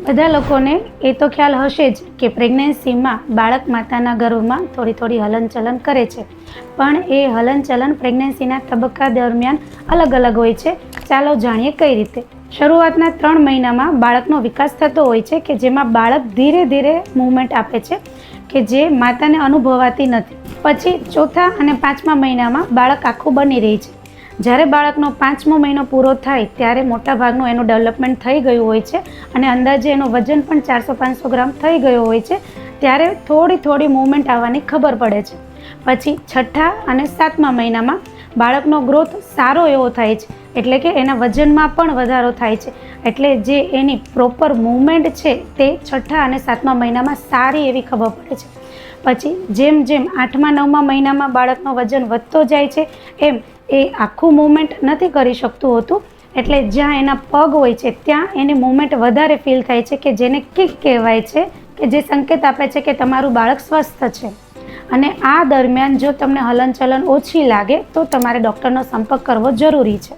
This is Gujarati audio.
બધા લોકોને એ તો ખ્યાલ હશે જ કે પ્રેગ્નન્સીમાં બાળક માતાના ગર્ભમાં થોડી હલનચલન કરે છે, પણ એ હલનચલન પ્રેગ્નન્સીના તબક્કા દરમિયાન અલગ અલગ હોય છે. ચાલો જાણીએ કઈ રીતે. શરૂઆતના 3 મહિનામાં બાળકનો વિકાસ થતો હોય છે કે જેમાં બાળક ધીરે ધીરે મૂવમેન્ટ આપે છે કે જે માતાને અનુભવાતી નથી. પછી 4થા અને 5મા મહિનામાં બાળક આખું બની રહી છે. જ્યારે બાળકનો 5મો મહિનો પૂરો થાય ત્યારે મોટાભાગનું એનું ડેવલપમેન્ટ થઈ ગયું હોય છે અને અંદાજે એનું વજન પણ 400-500 ગ્રામ થઈ ગયો હોય છે. ત્યારે થોડી મૂવમેન્ટ આવવાની ખબર પડે છે. પછી 6થા અને 7મા મહિનામાં બાળકનો ગ્રોથ સારો એવો થાય છે, એટલે કે એના વજનમાં પણ વધારો થાય છે. એટલે જે એની પ્રોપર મૂવમેન્ટ છે તે 6થા અને 7મા મહિનામાં સારી એવી ખબર પડે છે. પછી જેમ 8મા-9મા મહિનામાં બાળકનો વજન વધતો જાય છે એમ એ આખું મૂવમેન્ટ નથી કરી શકતું હોતું. એટલે જ્યાં એના પગ હોય છે ત્યાં એની મૂવમેન્ટ વધારે ફીલ થાય છે કે જેને કિક કહેવાય છે, કે જે સંકેત આપે છે કે તમારું બાળક સ્વસ્થ છે. અને આ દરમિયાન જો તમને હલનચલન ઓછી લાગે તો તમારે ડૉક્ટરનો સંપર્ક કરવો જરૂરી છે.